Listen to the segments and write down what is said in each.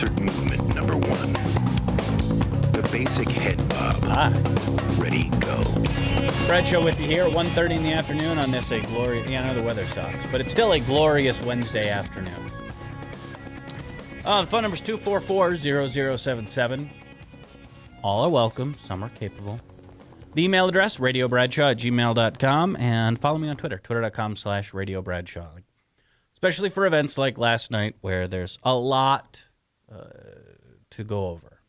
Concert movement number 1. The basic head bob. Hi. Ready, go. Brad Show with you here at 1:30 in the afternoon on this glorious... Yeah, I know the weather sucks, but it's still a glorious Wednesday afternoon. The phone number's 244-0077. All are welcome. Some are capable. The email address, radiobradshaw@gmail.com, and follow me on Twitter, twitter.com/radiobradshaw. Especially for events like last night where there's a lot to go over.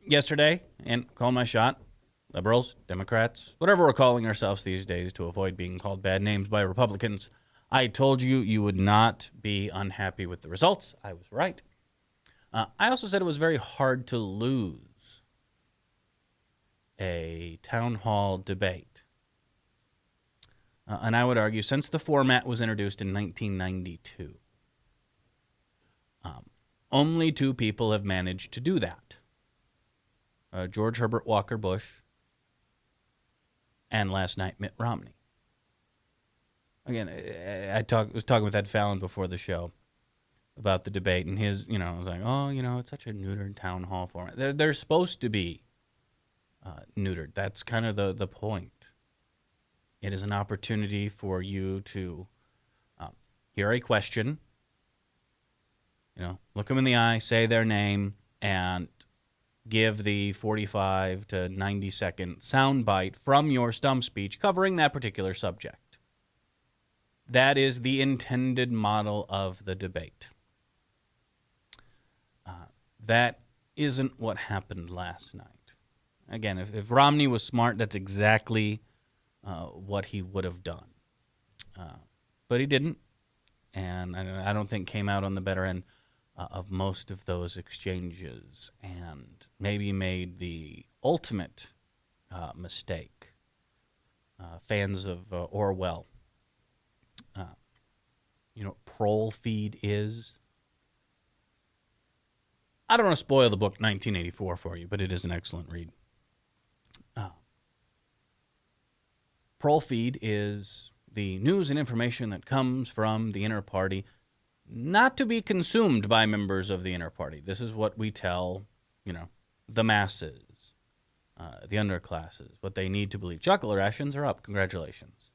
Yesterday, and call my shot, liberals, Democrats, whatever we're calling ourselves these days to avoid being called bad names by Republicans, I told you you would not be unhappy with the results. I was right. I also said it was very hard to lose a town hall debate. And I would argue, since the format was introduced in 1992, only two people have managed to do that. George Herbert Walker Bush and last night Mitt Romney. Again, I was talking with Ed Fallon before the show about the debate, and I was like, it's such a neutered town hall format. They're supposed to be neutered. That's kind of the point. It is an opportunity for you to hear a question, look them in the eye, say their name, and give the 45 to 90-second soundbite from your stump speech covering that particular subject. That is the intended model of the debate. That isn't what happened last night. Again, if Romney was smart, that's exactly what he would have done. But he didn't, and I don't think came out on the better end of most of those exchanges, and maybe made the ultimate mistake. Fans of Orwell, prole feed is. I don't want to spoil the book 1984 for you, but it is an excellent read. Prole feed is the news and information that comes from the inner party, not to be consumed by members of the inner party. This is what we tell, the masses, the underclasses, what they need to believe. Chocolate rations are up. Congratulations.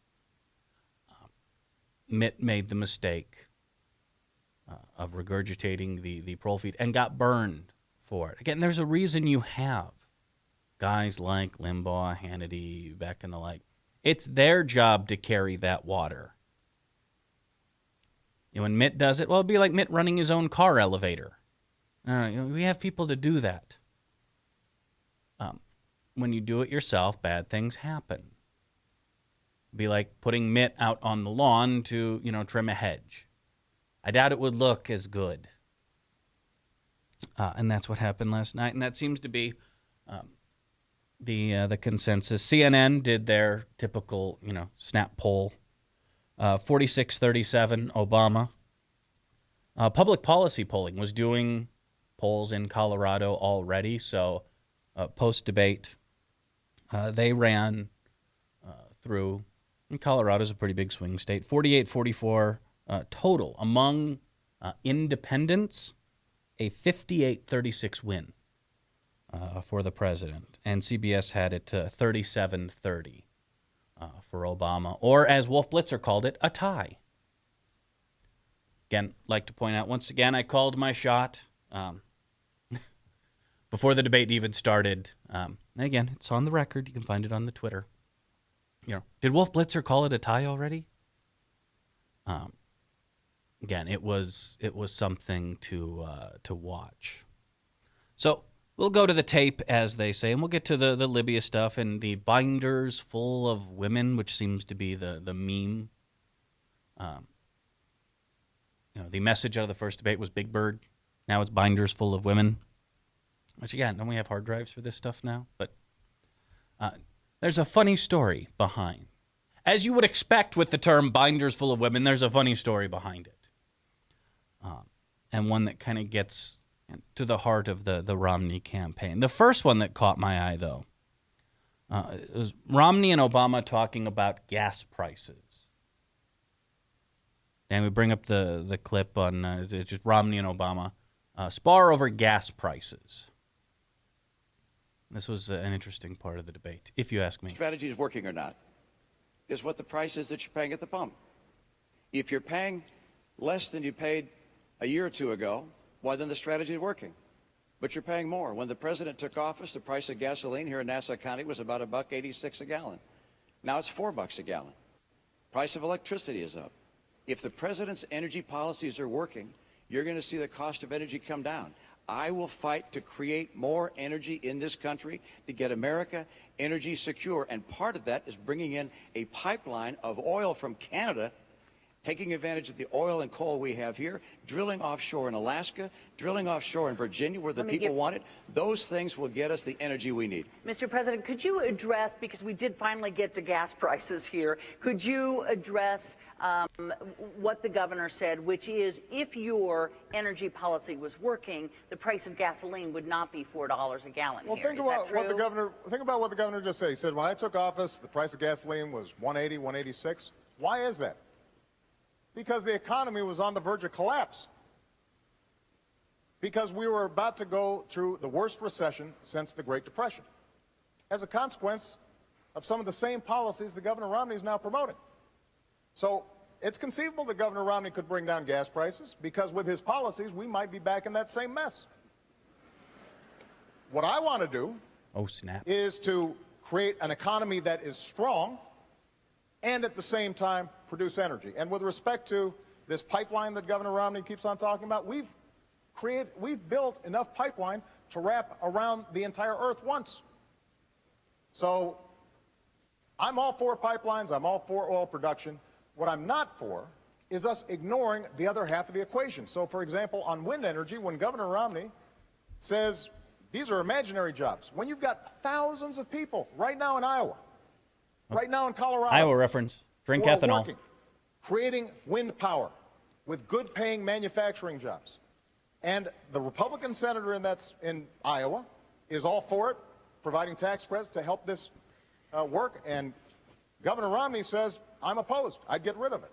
Mitt made the mistake of regurgitating the prole feed and got burned for it. Again, there's a reason you have guys like Limbaugh, Hannity, Beck, and the like. It's their job to carry that water. When Mitt does it, it'd be like Mitt running his own car elevator. We have people to do that. When you do it yourself, bad things happen. It'd be like putting Mitt out on the lawn to, trim a hedge. I doubt it would look as good. And that's what happened last night, and that seems to be the consensus. CNN did their typical, snap poll. 46-37, Obama. Public policy polling was doing polls in Colorado already, so post-debate, they ran through, and Colorado's a pretty big swing state, 48-44 total. Among independents, a 58-36 win for the president. And CBS had it 37-30. For Obama, or as Wolf Blitzer called it, a tie. Again, like to point out once again, I called my shot before the debate even started. Again, it's on the record. You can find it on the Twitter. Did Wolf Blitzer call it a tie already? Again, it was something to watch. So we'll go to the tape, as they say, and we'll get to the Libya stuff and the binders full of women, which seems to be the meme. The message out of the first debate was Big Bird. Now it's binders full of women. Which, again, don't we have hard drives for this stuff now? But there's a funny story behind. As you would expect with the term binders full of women, there's a funny story behind it. And one that kind of gets to the heart of the Romney campaign. The first one that caught my eye, though, it was Romney and Obama talking about gas prices. And we bring up the clip on just Romney and Obama. Spar over gas prices. This was an interesting part of the debate, if you ask me. Strategy is working or not is what the price is that you're paying at the pump. If you're paying less than you paid a year or two ago, why then the strategy is working. But you're paying more. When the president took office, the price of gasoline here in Nassau County was about $1.86 a gallon. Now it's $4 a gallon. Price of electricity is up. If the president's energy policies are working, you're going to see the cost of energy come down. I will fight to create more energy in this country to get America energy secure. And part of that is bringing in a pipeline of oil from Canada, taking advantage of the oil and coal we have here, drilling offshore in Alaska, drilling offshore in Virginia where the people want it. Those things will get us the energy we need. Mr. President, could you address, because we did finally get to gas prices here, could you address what the governor said, which is if your energy policy was working, the price of gasoline would not be $4 a gallon well, here. think about what the governor just said. He said, when I took office, the price of gasoline was $1.80, $1.86. Why is that? Because the economy was on the verge of collapse. Because we were about to go through the worst recession since the Great Depression. As a consequence of some of the same policies that Governor Romney is now promoting. So it's conceivable that Governor Romney could bring down gas prices because with his policies, we might be back in that same mess. What I want to do is to create an economy that is strong and at the same time produce energy. And with respect to this pipeline that Governor Romney keeps on talking about, we've built enough pipeline to wrap around the entire earth once. So I'm all for pipelines, I'm all for oil production. What I'm not for is us ignoring the other half of the equation. So for example, on wind energy, when Governor Romney says these are imaginary jobs, when you've got thousands of people right now in Iowa, right now in Colorado. Iowa reference. Drink ethanol. Working, creating wind power with good-paying manufacturing jobs. And the Republican senator in Iowa is all for it, providing tax credits to help this work. And Governor Romney says, I'm opposed. I'd get rid of it.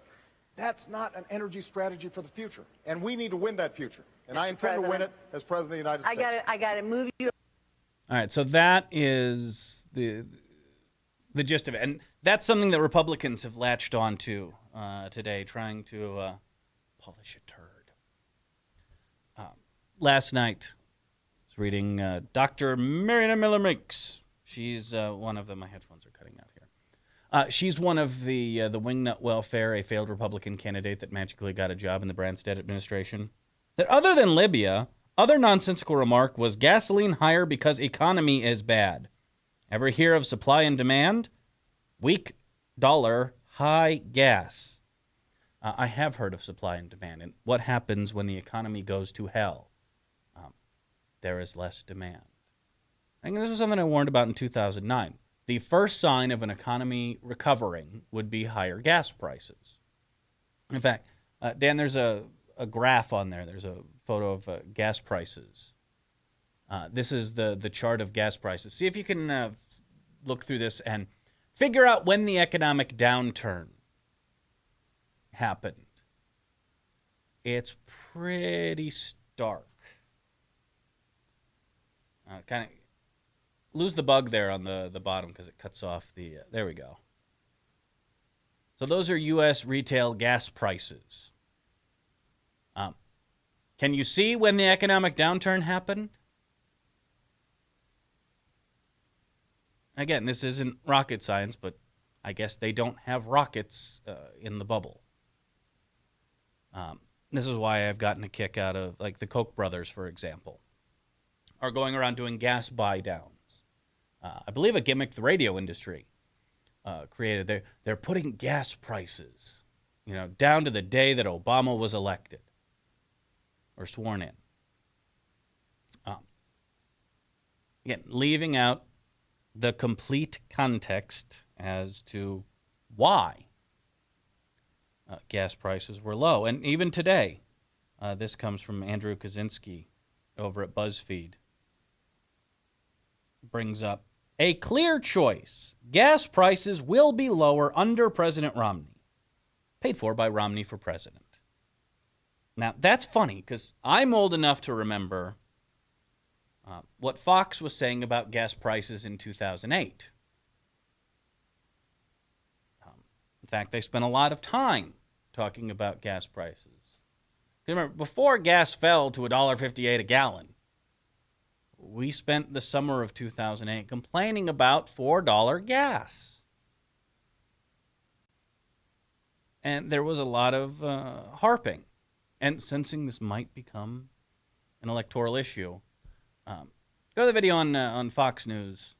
That's not an energy strategy for the future. And we need to win that future. And I intend to win it as President of the United States. I got to move you. All right, so that is the gist of it. And that's something that Republicans have latched onto today, trying to polish a turd. Last night, I was reading Dr. Mariana Miller-Meeks. She's one of the... My headphones are cutting out here. She's one of the Wingnut Welfare, a failed Republican candidate that magically got a job in the Branstad administration. That other than Libya, other nonsensical remark was gasoline higher because economy is bad. Ever hear of supply and demand? Weak dollar, high gas. I have heard of supply and demand, and what happens when the economy goes to hell? There is less demand. I think this was something I warned about in 2009. The first sign of an economy recovering would be higher gas prices. In fact, Dan, there's a graph on there. There's a photo of gas prices. This is the chart of gas prices. See if you can look through this and figure out when the economic downturn happened. It's pretty stark. Kind of lose the bug there on the bottom because it cuts off the... there we go. So those are U.S. retail gas prices. Can you see when the economic downturn happened? Again, this isn't rocket science, but I guess they don't have rockets in the bubble. This is why I've gotten a kick out of, like, the Koch brothers, for example, are going around doing gas buy-downs. I believe a gimmick the radio industry created. They're putting gas prices, down to the day that Obama was elected or sworn in. Again, leaving out the complete context as to why gas prices were low. And even today, this comes from Andrew Kaczynski over at BuzzFeed. Brings up a clear choice. Gas prices will be lower under President Romney. Paid for by Romney for president. Now, that's funny because I'm old enough to remember what Fox was saying about gas prices in 2008. In fact, they spent a lot of time talking about gas prices. Remember, before gas fell to $1.58 a gallon, we spent the summer of 2008 complaining about $4 gas. And there was a lot of harping and sensing this might become an electoral issue. Go to the video on Fox News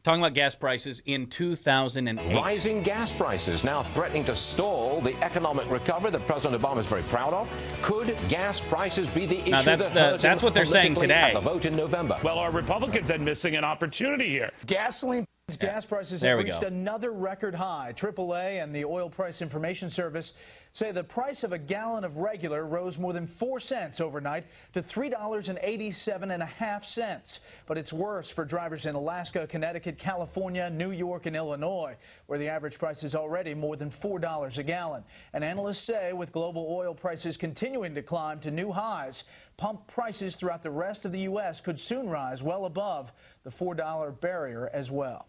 talking about gas prices in 2008. Rising gas prices now threatening to stall the economic recovery that President Obama is very proud of. Could gas prices be the issue that's what they're saying today at the vote in November? Well, are Republicans then missing an opportunity here? Gasoline gas prices have reached another record high. AAA and the Oil Price Information Service say the price of a gallon of regular rose more than 4 cents overnight to $3.87.5. But it's worse for drivers in Alaska, Connecticut, California, New York, and Illinois, where the average price is already more than $4 a gallon. And analysts say with global oil prices continuing to climb to new highs, pump prices throughout the rest of the U.S. could soon rise well above the $4 barrier as well.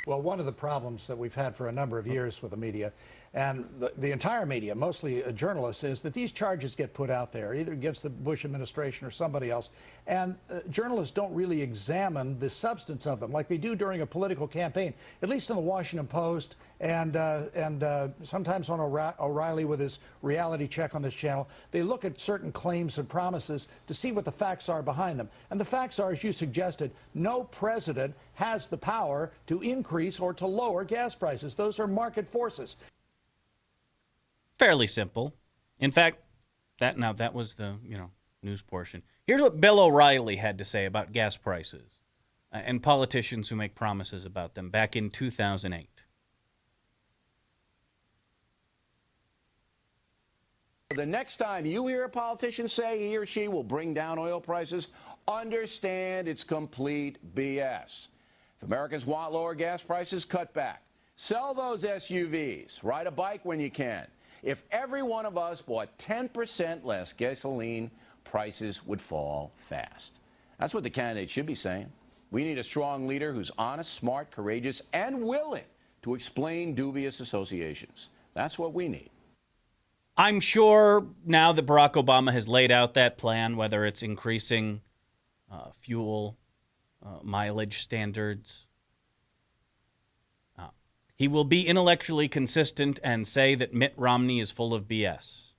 Well, one of the problems that we've had for a number of years with the media and the entire media, mostly journalists, is that these charges get put out there, either against the Bush administration or somebody else, and journalists don't really examine the substance of them like they do during a political campaign, at least in the Washington Post and sometimes on O'Reilly with his reality check on this channel. They look at certain claims and promises to see what the facts are behind them. And the facts are, as you suggested, no president has the power to increase or to lower gas prices. Those are market forces. Fairly simple. In fact, that was the news portion. Here's what Bill O'Reilly had to say about gas prices and politicians who make promises about them back in 2008. The next time you hear a politician say he or she will bring down oil prices, understand it's complete BS. If Americans want lower gas prices, cut back. Sell those SUVs. Ride a bike when you can. If every one of us bought 10% less gasoline, prices would fall fast. That's what the candidates should be saying. We need a strong leader who's honest, smart, courageous, and willing to explain dubious associations. That's what we need. I'm sure now that Barack Obama has laid out that plan, whether it's increasing fuel mileage standards, he will be intellectually consistent and say that Mitt Romney is full of BS.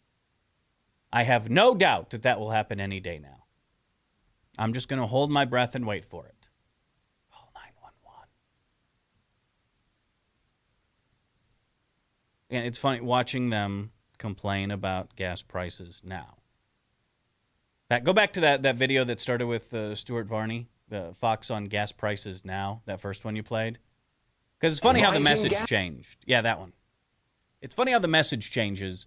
I have no doubt that that will happen any day now. I'm just going to hold my breath and wait for it. Call 911. And it's funny watching them complain about gas prices now. Go back to that video that started with Stuart Varney, the Fox on gas prices now, that first one you played. Because it's funny how the message changed. Yeah, that one. It's funny how the message changes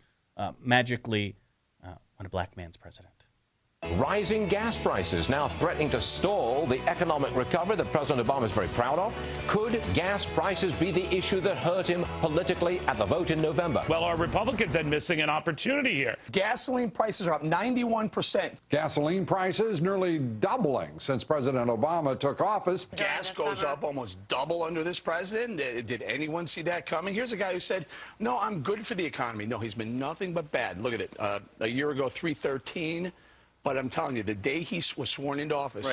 magically when a black man's president. Rising gas prices now threatening to stall the economic recovery that President Obama is very proud of. Could gas prices be the issue that hurt him politically at the vote in November? Well, are Republicans then missing an opportunity here? Gasoline prices are up 91%. Gasoline prices nearly doubling since President Obama took office. Gas goes up almost double under this president. Did anyone see that coming? Here's a guy who said, no, I'm good for the economy. No, he's been nothing but bad. Look at it. A year ago, $3.13. But I'm telling you, the day he was sworn into office,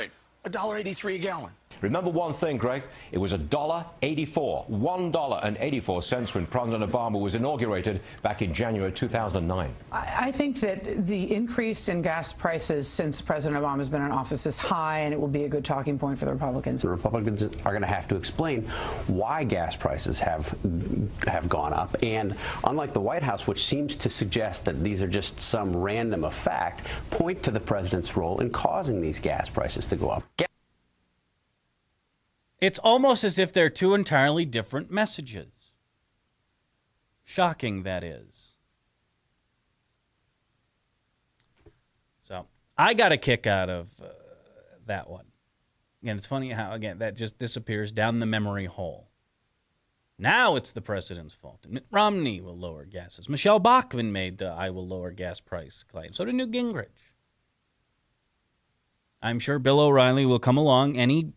$1.83 a gallon. Remember one thing, Greg? It was $1.84. $1.84 when President Obama was inaugurated back in January 2009. I think that the increase in gas prices since President Obama has been in office is high, and it will be a good talking point for the Republicans. The Republicans are going to have to explain why gas prices have gone up. And unlike the White House, which seems to suggest that these are just some random effect, point to the president's role in causing these gas prices to go up. It's almost as if they're two entirely different messages. Shocking, that is. So I got a kick out of that one. And it's funny how, again, that just disappears down the memory hole. Now it's the president's fault. And Mitt Romney will lower gases. Michelle Bachmann made the I will lower gas price claim. So did Newt Gingrich. I'm sure Bill O'Reilly will come along any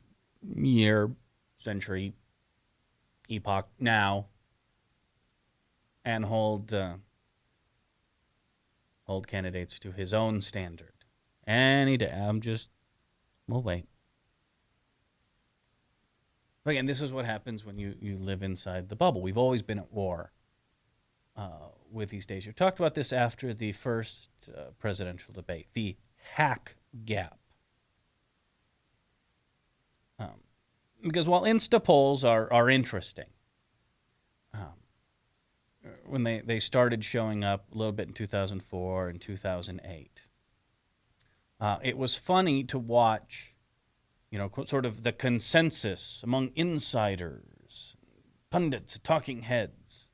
year, century, epoch now and hold candidates to his own standard. Any day. We'll wait. But again, this is what happens when you live inside the bubble. We've always been at war with these days. We've talked about this after the first presidential debate, the hack gap. Because while Insta polls are interesting, when they started showing up a little bit in 2004 and 2008, it was funny to watch, sort of the consensus among insiders, pundits, talking heads,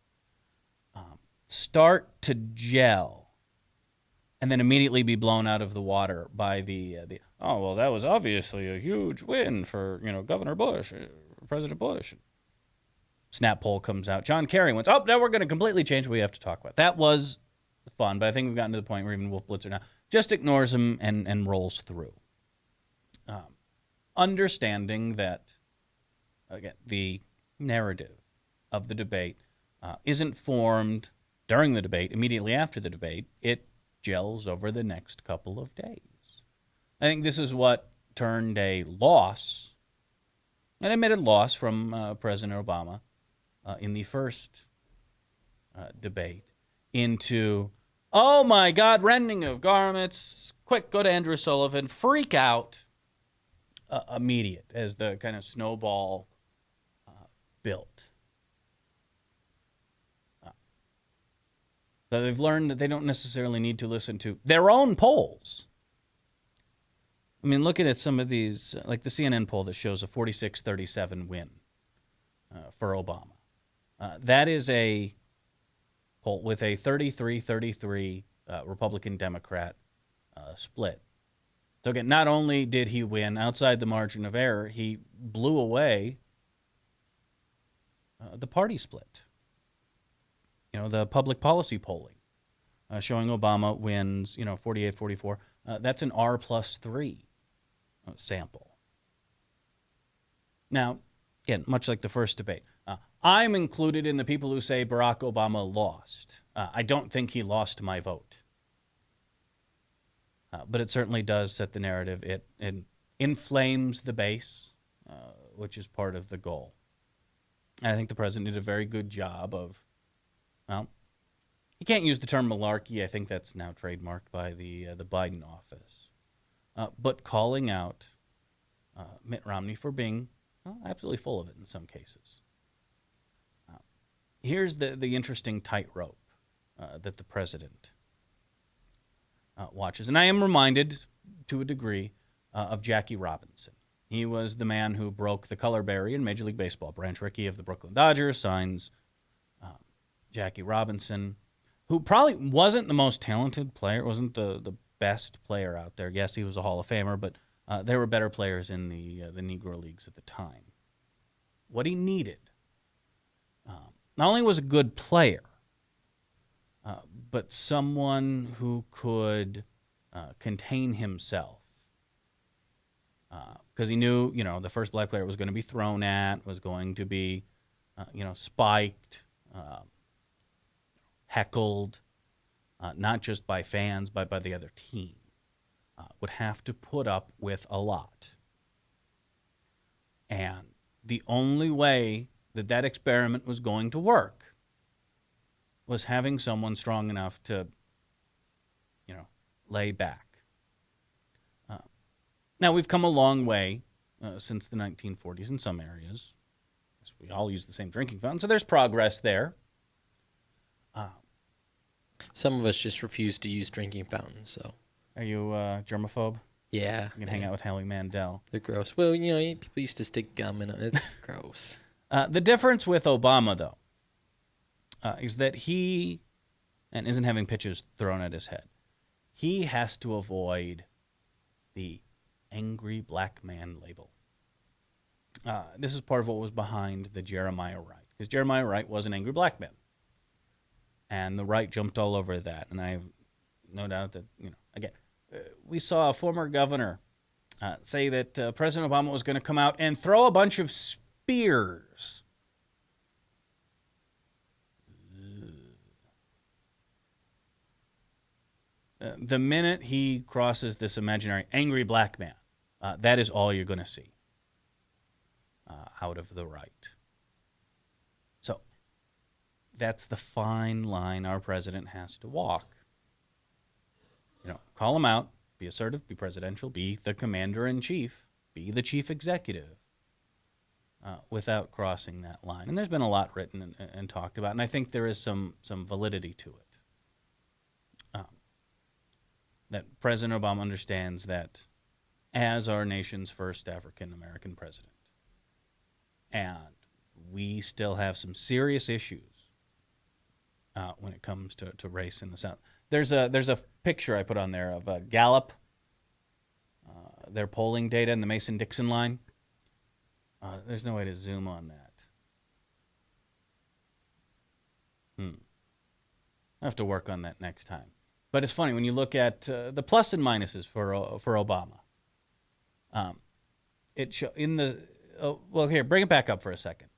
start to gel and then immediately be blown out of the water by that was obviously a huge win for, Governor Bush, President Bush. Snap poll comes out. John Kerry wins. Oh, now we're going to completely change what we have to talk about. That was fun, but I think we've gotten to the point where even Wolf Blitzer now just ignores him and rolls through. Understanding that, again, the narrative of the debate isn't formed during the debate, immediately after the debate. It gels over the next couple of days. I think this is what turned a loss, an admitted loss from President Obama in the first debate, into, oh my God, rending of garments, quick, go to Andrew Sullivan, freak out, immediate, as the kind of snowball built. So they've learned that they don't necessarily need to listen to their own polls. I mean, looking at some of these, like the CNN poll that shows a 46-37 win for Obama. That is a poll with a 33-33 Republican-Democrat split. So again, not only did he win outside the margin of error, he blew away the party split. The public policy polling showing Obama wins, 48-44. That's an R+3 sample. Now, again, much like the first debate, I'm included in the people who say Barack Obama lost. I don't think he lost my vote. But it certainly does set the narrative. It inflames the base, which is part of the goal. And I think the president did a very good job of, you can't use the term malarkey. I think that's now trademarked by the Biden office. But calling out Mitt Romney for being absolutely full of it in some cases. Here's the interesting tightrope that the president watches. And I am reminded, to a degree, of Jackie Robinson. He was the man who broke the color barrier in Major League Baseball. Branch Rickey of the Brooklyn Dodgers signs Jackie Robinson, who probably wasn't the most talented player, wasn't the best player out there. Yes, he was a Hall of Famer, but there were better players in the Negro Leagues at the time. What he needed, not only was a good player, but someone who could contain himself. Because he knew, the first black player was going to be thrown at, was going to be, spiked, heckled, not just by fans, but by the other team. Would have to put up with a lot. And the only way that experiment was going to work was having someone strong enough to, lay back. Now, we've come a long way since the 1940s in some areas. We all use the same drinking fountain, so there's progress there. Some of us just refuse to use drinking fountains, so. Are you germaphobe? Yeah. You can hang out with Howie Mandel. They're gross. Well, people used to stick gum in it. It's gross. The difference with Obama, though, is that he isn't having pitches thrown at his head. He has to avoid the angry black man label. This is part of what was behind the Jeremiah Wright because Jeremiah Wright was an angry black man. And the right jumped all over that. And I have no doubt that, again, we saw a former governor say that President Obama was going to come out and throw a bunch of spears. The minute he crosses this imaginary angry black man, that is all you're going to see out of the right. So that's the fine line our president has to walk. Call him out, be assertive, be presidential, be the commander-in-chief, be the chief executive, without crossing that line. And there's been a lot written and talked about, and I think there is some validity to it. That President Obama understands that as our nation's first African-American president, and we still have some serious issues when it comes to race in the South. There's a picture I put on there of Gallup, their polling data in the Mason-Dixon line. There's no way to zoom on that. I have to work on that next time. But it's funny when you look at the plus and minuses for Obama. Here, bring it back up for a second.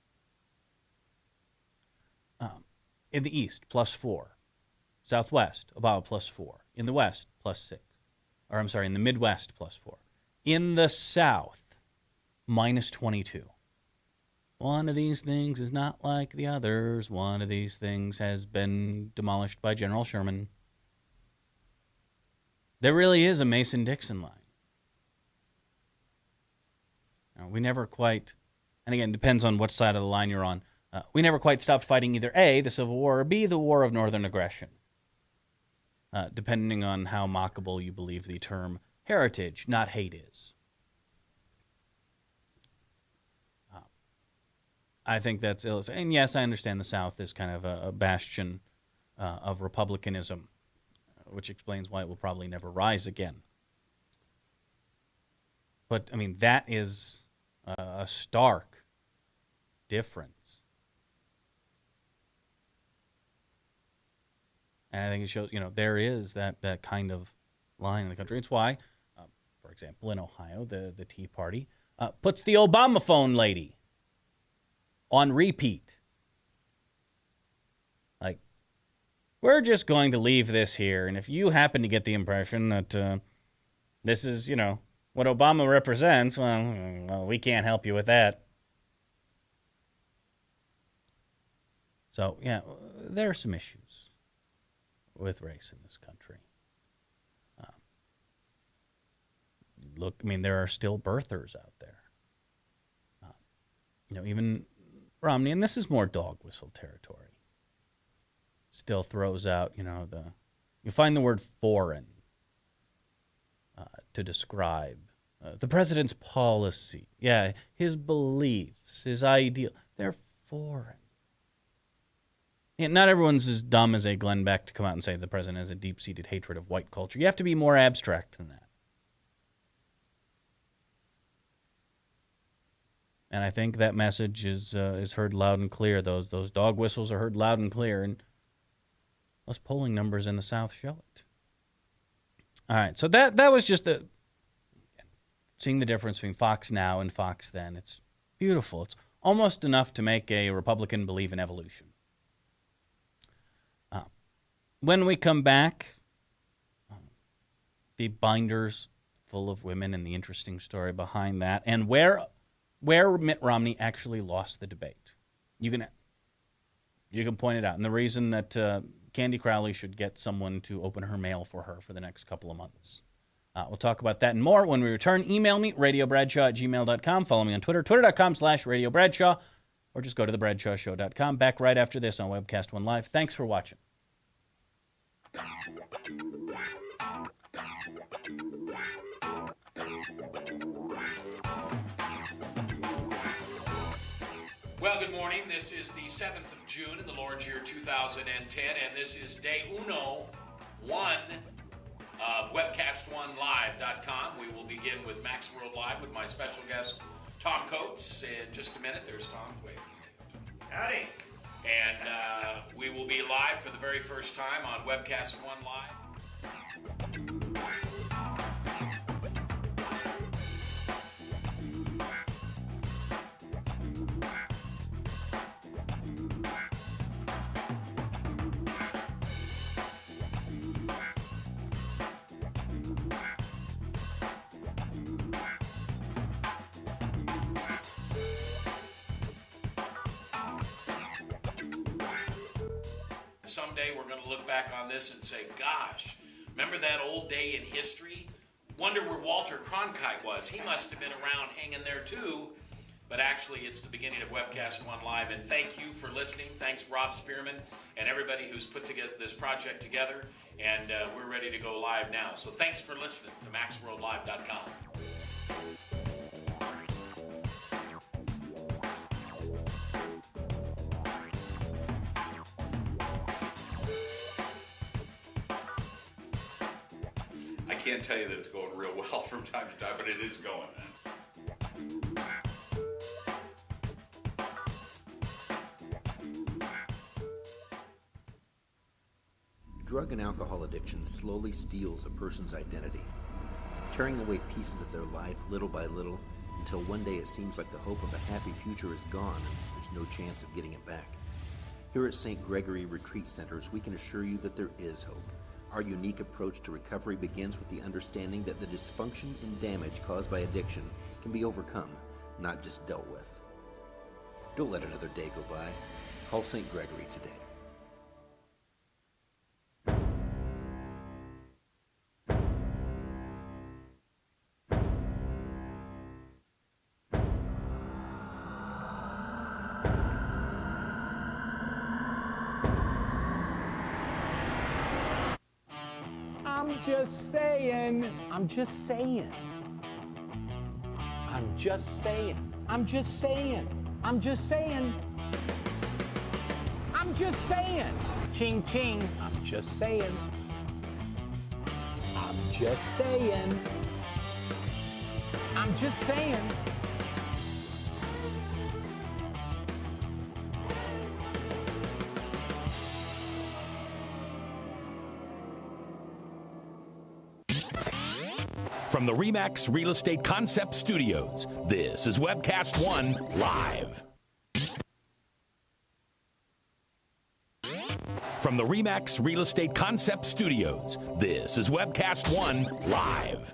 In the East, +4. Southwest, Obama +4. In the West, +6. Or I'm sorry, in the Midwest, +4. In the South, -22. One of these things is not like the others. One of these things has been demolished by General Sherman. There really is a Mason-Dixon line. We never quite, and again, depends on what side of the line you're on, we never quite stopped fighting either A, the Civil War, or B, the War of Northern Aggression, depending on how mockable you believe the term heritage, not hate, is. I think that's illustrated. And yes, I understand the South is kind of a bastion of republicanism, which explains why it will probably never rise again. But, I mean, that is a stark difference. And I think it shows, there is that kind of line in the country. It's why, for example, in Ohio, the Tea Party puts the Obama phone lady on repeat. Like, we're just going to leave this here. And if you happen to get the impression that this is, what Obama represents, well, we can't help you with that. So, yeah, there are some issues with race in this country. Look, I mean, there are still birthers out there. Even Romney, and this is more dog whistle territory, still throws out, you find the word foreign to describe the president's policy. Yeah, his beliefs, his ideal, they're foreign. Yeah, not everyone's as dumb as a Glenn Beck to come out and say the president has a deep-seated hatred of white culture. You have to be more abstract than that. And I think that message is heard loud and clear. Those dog whistles are heard loud and clear, and those polling numbers in the South show it. All right, so that was just seeing the difference between Fox Now and Fox Then. It's beautiful. It's almost enough to make a Republican believe in evolution. When we come back, the binders full of women and the interesting story behind that, and where Mitt Romney actually lost the debate. You can point it out. And the reason that Candy Crowley should get someone to open her mail for her for the next couple of months. We'll talk about that and more when we return. Email me, radiobradshaw@gmail.com. Follow me on Twitter, twitter.com/Radio Bradshaw, or just go to thebradshawshow.com. Back right after this on Webcast One Live. Thanks for watching. Well, good morning. This is the 7th of June in the Lord's year 2010, and this is day 1 of WebcastOneLive.com. We will begin with Maximum World Live with my special guest, Tom Coates. In just a minute, there's Tom. Wait. Howdy. And we will be live for the very first time on Webcast One Live. Someday we're going to look back on this and say, gosh, remember that old day in history? Wonder where Walter Cronkite was. He must have been around hanging there too. But actually, it's the beginning of Webcast One Live. And thank you for listening. Thanks, Rob Spearman, and everybody who's put together this project together. And we're ready to go live now. So thanks for listening to MaxWorldLive.com. I can't tell you that it's going real well from time to time, but it is going, man. Drug and alcohol addiction slowly steals a person's identity, tearing away pieces of their life little by little until one day it seems like the hope of a happy future is gone and there's no chance of getting it back. Here at St. Gregory Retreat Centers, we can assure you that there is hope. Our unique approach to recovery begins with the understanding that the dysfunction and damage caused by addiction can be overcome, not just dealt with. Don't let another day go by. Call St. Gregory today. I'm just saying. I'm just saying. I'm just saying. I'm just saying. I'm just saying. I'm just saying. Ching ching. I'm just saying. I'm just saying. I'm just saying. From the RE/MAX Real Estate Concept Studios, this is Webcast One Live. From the RE/MAX Real Estate Concept Studios, this is Webcast One Live.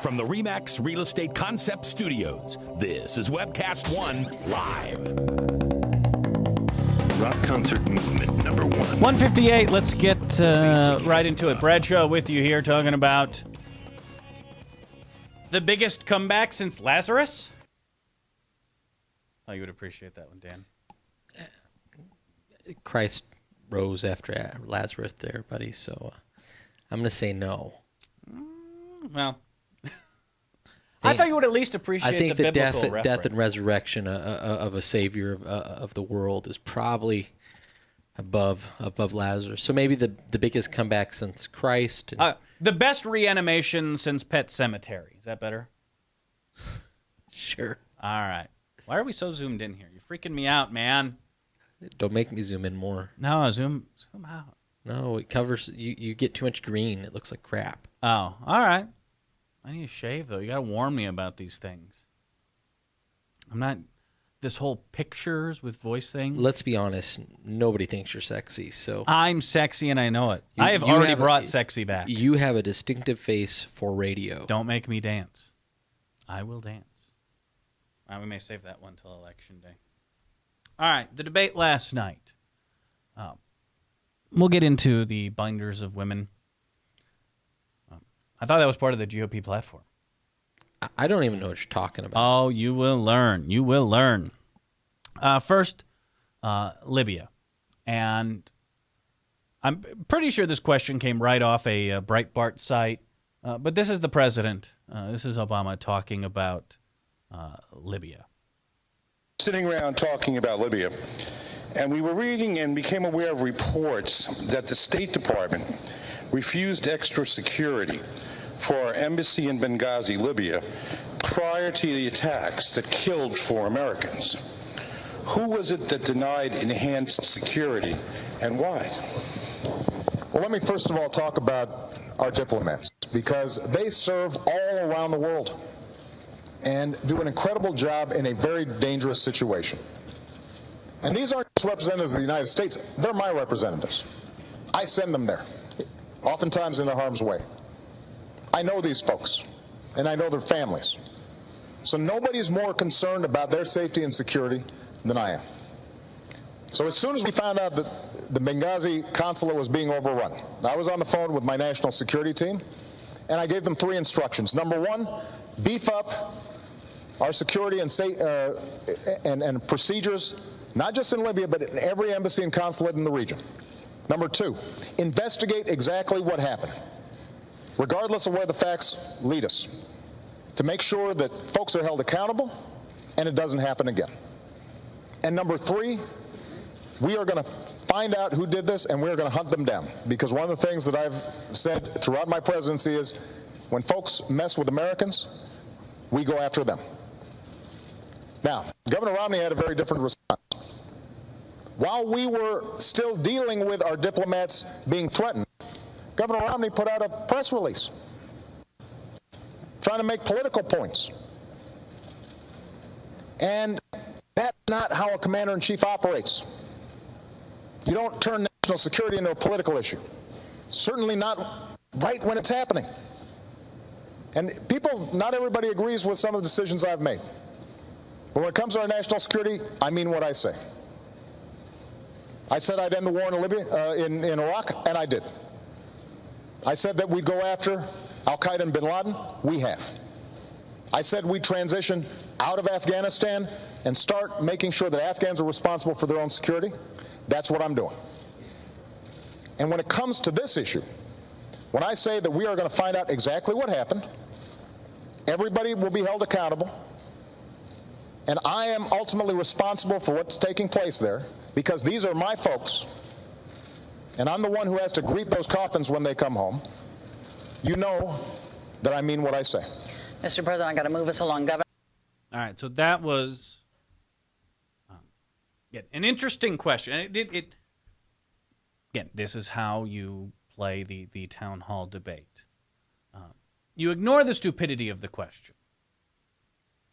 From the RE/MAX Real Estate Concept Studios, this is Webcast One Live. Rock concert movement number 1. 158, let's get right into it. Bradshaw with you here talking about the biggest comeback since Lazarus. Oh, you would appreciate that one, Dan. Christ rose after Lazarus there, buddy, so I'm going to say no. Well, I thought you would at least appreciate the biblical reference. death and resurrection of a savior of the world is probably above Lazarus. So maybe the biggest comeback since Christ. The best reanimation since Pet Sematary. Is that better? Sure. All right. Why are we so zoomed in here? You're freaking me out, man. Don't make me zoom in more. No, zoom out. No, it covers. You get too much green. It looks like crap. Oh, all right. I need to shave, though. You got to warn me about these things. I'm not... This whole pictures with voice thing. Let's be honest. Nobody thinks you're sexy, so... I'm sexy, and I know it. I have already brought sexy back. You have a distinctive face for radio. Don't make me dance. I will dance. We may save that one till Election Day. All right, the debate last night. We'll get into the binders of women. I thought that was part of the GOP platform. I don't even know what you're talking about. Oh, you will learn. You will learn. First, Libya. And I'm pretty sure this question came right off a Breitbart site, but this is the president. This is Obama talking about Libya. Sitting around talking about Libya, and we were reading and became aware of reports that the State Department refused extra security for our embassy in Benghazi, Libya, prior to the attacks that killed 4 Americans. Who was it that denied enhanced security, and why? Well, let me first of all talk about our diplomats, because they serve all around the world and do an incredible job in a very dangerous situation. And these aren't just representatives of the United States, they're my representatives. I send them there, oftentimes in harm's way. I know these folks, and I know their families. So nobody's more concerned about their safety and security than I am. So as soon as we found out that the Benghazi consulate was being overrun, I was on the phone with my national security team, and I gave them 3 instructions. Number 1, beef up our security and procedures, not just in Libya, but in every embassy and consulate in the region. Number 2, investigate exactly what happened, regardless of where the facts lead us, to make sure that folks are held accountable and it doesn't happen again. And number 3, we are going to find out who did this, and we're going to hunt them down. Because one of the things that I've said throughout my presidency is, when folks mess with Americans, we go after them. Now, Governor Romney had a very different response. While we were still dealing with our diplomats being threatened, Governor Romney put out a press release trying to make political points. And that's not how a commander-in-chief operates. You don't turn national security into a political issue. Certainly not right when it's happening. And not everybody agrees with some of the decisions I've made. But when it comes to our national security, I mean what I say. I said I'd end the war in Libya, in Iraq, and I did. I said that we'd go after al-Qaeda and bin Laden. We have. I said we'd transition out of Afghanistan and start making sure that Afghans are responsible for their own security. That's what I'm doing. And when it comes to this issue, when I say that we are going to find out exactly what happened, everybody will be held accountable, and I am ultimately responsible for what's taking place there, because these are my folks, and I'm the one who has to greet those coffins when they come home. You know that I mean what I say. Mr. President, I got to move us along, Governor. All right, so that was an interesting question. Again, this is how you play the town hall debate. You ignore the stupidity of the question.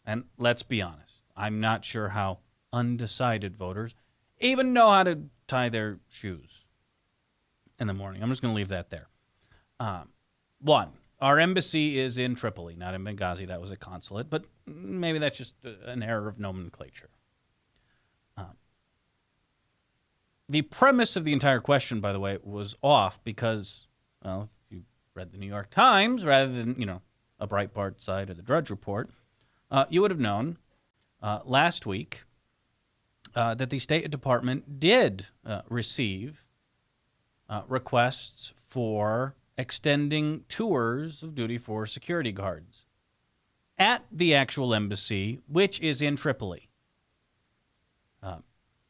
And let's be honest, I'm not sure how undecided voters even know how to tie their shoes in the morning. I'm just going to leave that there. 1, our embassy is in Tripoli, not in Benghazi. That was a consulate, but maybe that's just an error of nomenclature. The premise of the entire question, by the way, was off because, well, if you read the New York Times rather than, a Breitbart site or the Drudge Report, you would have known last week that the State Department did receive requests for extending tours of duty for security guards at the actual embassy, which is in Tripoli.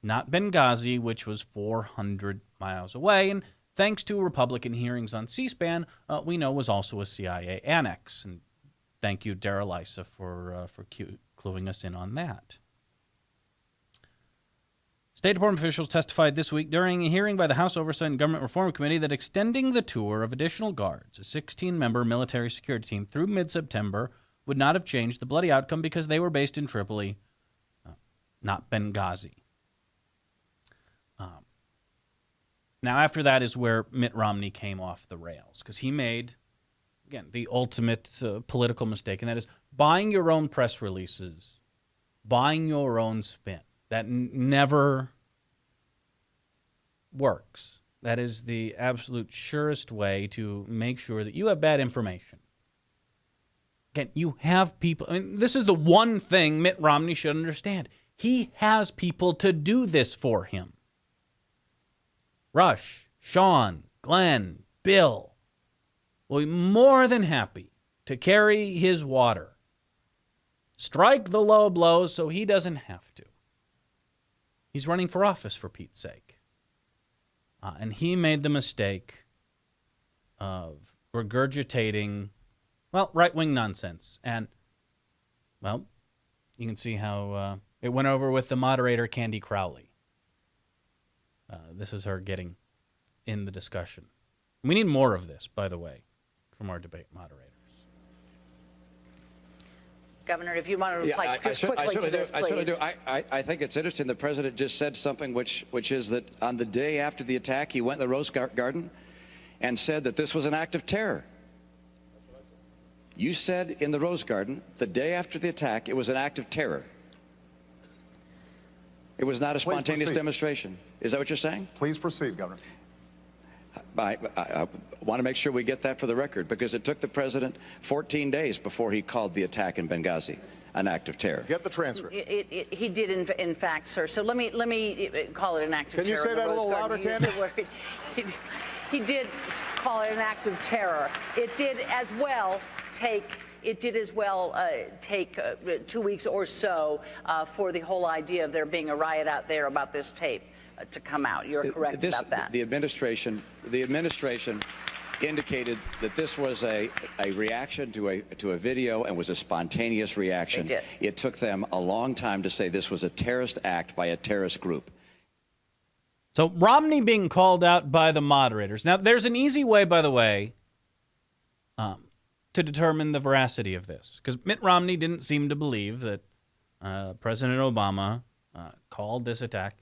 Not Benghazi, which was 400 miles away, and thanks to Republican hearings on C-SPAN, we know was also a CIA annex. And thank you, Darrell Issa, for cluing us in on that. State Department officials testified this week during a hearing by the House Oversight and Government Reform Committee that extending the tour of additional guards, a 16-member military security team, through mid-September would not have changed the bloody outcome because they were based in Tripoli, not Benghazi. Now, after that is where Mitt Romney came off the rails, because he made, again, the ultimate political mistake, and that is buying your own press releases, buying your own spin. That never works. That is the absolute surest way to make sure that you have bad information. Again, you have people. This is the one thing Mitt Romney should understand. He has people to do this for him. Rush, Sean, Glenn, Bill will be more than happy to carry his water. Strike the low blows so he doesn't have to. He's running for office, for Pete's sake. And he made the mistake of regurgitating, well, right-wing nonsense. And, well, you can see how it went over with the moderator, Candy Crowley. This is her getting in the discussion. We need more of this, by the way, from our debate moderators. Governor, if you want to reply just quickly to this, please. I certainly do. I think it's interesting. The president just said something which is that on the day after the attack, he went in the Rose Garden and said that this was an act of terror. You said in the Rose Garden, the day after the attack, it was an act of terror. It was not a spontaneous demonstration. Is that what you're saying? Please proceed, Governor. I want to make sure we get that for the record, because it took the president 14 days before he called the attack in Benghazi an act of terror. Get the transcript. He did, in fact, sir. So let me call it an act of terror. Can you say that a little louder, Candy? He did call it an act of terror. It did as well take 2 weeks or so for the whole idea of there being a riot out there about this tape to come out. You're correct about that. The administration indicated that this was a reaction to a video and was a spontaneous reaction. They did. It took them a long time to say this was a terrorist act by a terrorist group. So Romney being called out by the moderators. Now, there's an easy way, by the way, to determine the veracity of this, because Mitt Romney didn't seem to believe that President Obama called this attack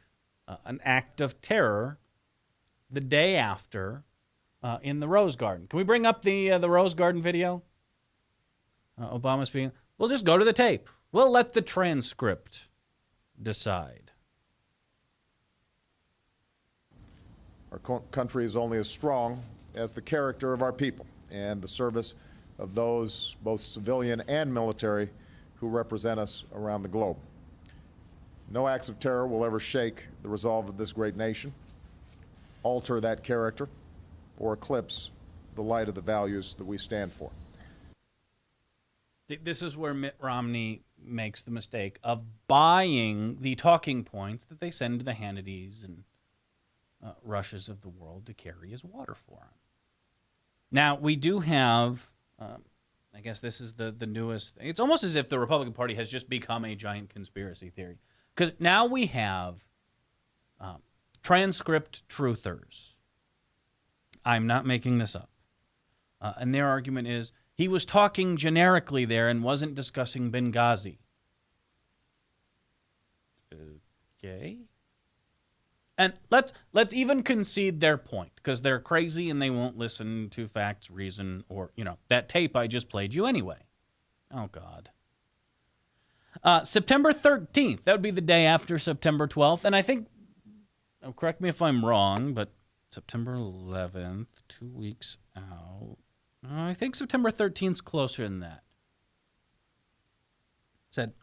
an act of terror the day after in the Rose Garden. Can we bring up the Rose Garden video? Obama speaking. We'll just go to the tape. We'll let the transcript decide. Our country is only as strong as the character of our people and the service of those, both civilian and military, who represent us around the globe. No acts of terror will ever shake the resolve of this great nation, alter that character, or eclipse the light of the values that we stand for. This is where Mitt Romney makes the mistake of buying the talking points that they send to the Hannitys and Rushes of the world to carry his water for him. Now, we do have, I guess this is the newest thing. It's almost as if the Republican Party has just become a giant conspiracy theory. Because now we have transcript truthers. I'm not making this up. And their argument is he was talking generically there and wasn't discussing Benghazi. Okay. And let's even concede their point, because they're crazy and they won't listen to facts, reason, or, that tape I just played you anyway. Oh, God. September 13th, that would be the day after September 12th. And I think, correct me if I'm wrong, but September 11th, 2 weeks out. I think September 13th is closer than that. Said,